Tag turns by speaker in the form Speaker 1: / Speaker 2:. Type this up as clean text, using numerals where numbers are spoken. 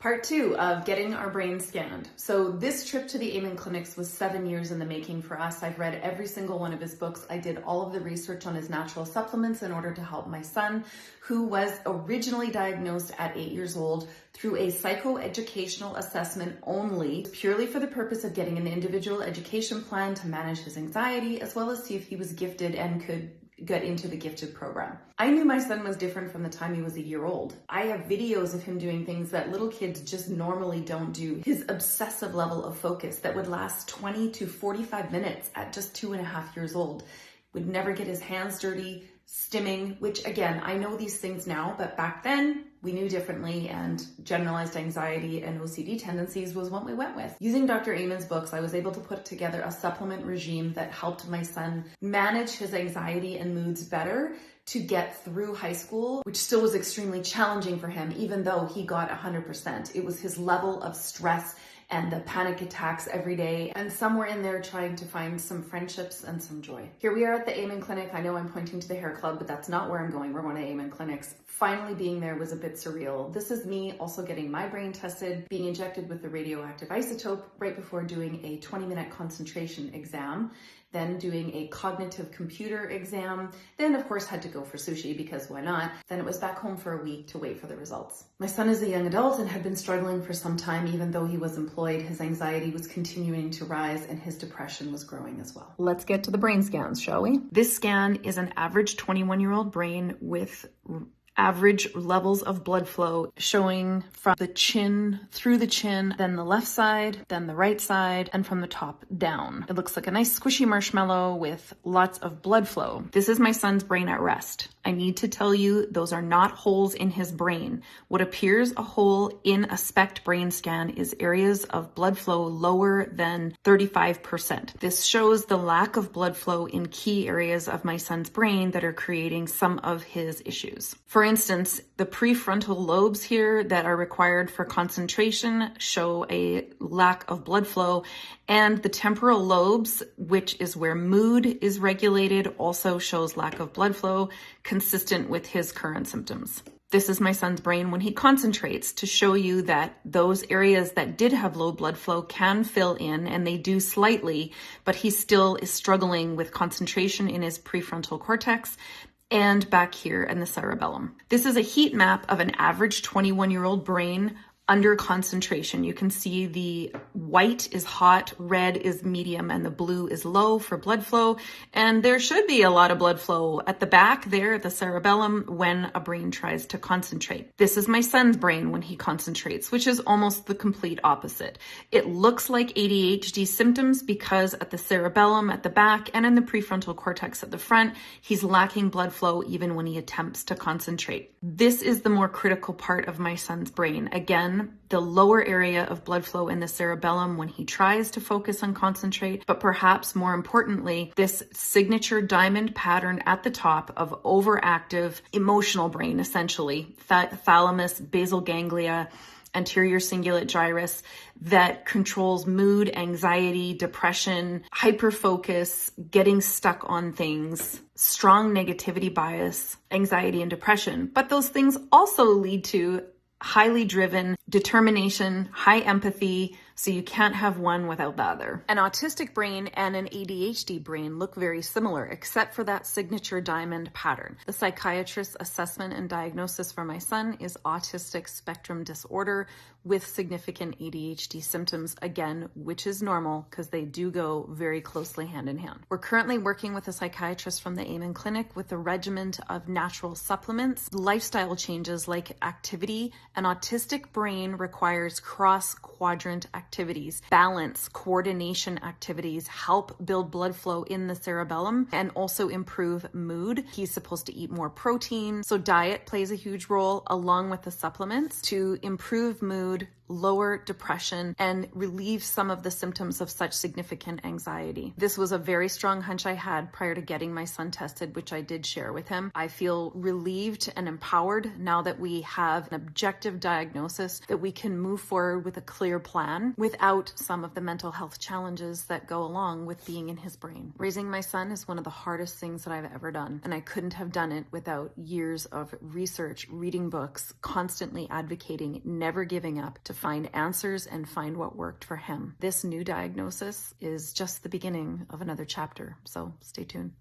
Speaker 1: Part 2 of getting our brain scanned. So this trip to the Amen clinics was 7 years in the making for us. I've read every single one of his books. I did all of the research on his natural supplements in order to help my son, who was originally diagnosed at 8 years old through a psychoeducational assessment only, purely for the purpose of getting an individual education plan to manage his anxiety, as well as see if he was gifted and could get into the gifted program. I knew my son was different from the time he was a year old. I have videos of him doing things that little kids just normally don't do. His obsessive level of focus that would last 20 to 45 minutes at just 2.5 years old, would never get his hands dirty, stimming, which again, I know these things now, but back then we knew differently, and generalized anxiety and OCD tendencies was what we went with. Using Dr. Amen's books, I was able to put together a supplement regime that helped my son manage his anxiety and moods better to get through high school, which still was extremely challenging for him, even though he got 100%. It was his level of stress and the panic attacks every day, and somewhere in there trying to find some friendships and some joy. Here we are at the Amen Clinic. I know I'm pointing to the hair club, but that's not where I'm going. We're going to Amen Clinics. Finally being there was a bit surreal. This is me also getting my brain tested, being injected with the radioactive isotope right before doing a 20-minute concentration exam, then doing a cognitive computer exam, then of course had to go for sushi because why not? Then it was back home for a week to wait for the results. My son is a young adult and had been struggling for some time. Even though he was employed, his anxiety was continuing to rise and his depression was growing as well. Let's get to the brain scans, shall we? This scan is an average 21-year-old brain with average levels of blood flow showing from the chin, through the chin, then the left side, then the right side, and from the top down. It looks like a nice squishy marshmallow with lots of blood flow. This is my son's brain at rest. I need to tell you, those are not holes in his brain. What appears a hole in a SPECT brain scan is areas of blood flow lower than 35%. This shows the lack of blood flow in key areas of my son's brain that are creating some of his issues. For instance, the prefrontal lobes here that are required for concentration show a lack of blood flow, and the temporal lobes, which is where mood is regulated, also shows lack of blood flow, consistent with his current symptoms. This is my son's brain when he concentrates, to show you that those areas that did have low blood flow can fill in, and they do slightly, but he still is struggling with concentration in his prefrontal cortex and back here in the cerebellum. This is a heat map of an average 21-year-old brain under concentration. You can see the white is hot, red is medium, and the blue is low for blood flow. And there should be a lot of blood flow at the back there, the cerebellum, when a brain tries to concentrate. This is my son's brain when he concentrates, which is almost the complete opposite. It looks like ADHD symptoms because at the cerebellum at the back and in the prefrontal cortex at the front, he's lacking blood flow even when he attempts to concentrate. This is the more critical part of my son's brain. Again, the lower area of blood flow in the cerebellum when he tries to focus and concentrate, but perhaps more importantly, this signature diamond pattern at the top of overactive emotional brain, essentially, thalamus, basal ganglia, anterior cingulate gyrus, that controls mood, anxiety, depression, hyperfocus, getting stuck on things, strong negativity bias, anxiety and depression. But those things also lead to highly driven determination, high empathy, so you can't have one without the other. An autistic brain and an ADHD brain look very similar, except for that signature diamond pattern. The psychiatrist's assessment and diagnosis for my son is autistic spectrum disorder with significant ADHD symptoms, again, which is normal because they do go very closely hand in hand. We're currently working with a psychiatrist from the Amen Clinic with a regimen of natural supplements, lifestyle changes like activity. An autistic brain requires cross-quadrant activities, balance, coordination activities, help build blood flow in the cerebellum, and also improve mood. He's supposed to eat more protein, so diet plays a huge role along with the supplements to improve mood, lower depression and relieve some of the symptoms of such significant anxiety. This was a very strong hunch I had prior to getting my son tested, which I did share with him. I feel relieved and empowered now that we have an objective diagnosis, that we can move forward with a clear plan without some of the mental health challenges that go along with being in his brain. Raising my son is one of the hardest things that I've ever done, and I couldn't have done it without years of research, reading books, constantly advocating, never giving up to find answers and find what worked for him. This new diagnosis is just the beginning of another chapter, so stay tuned.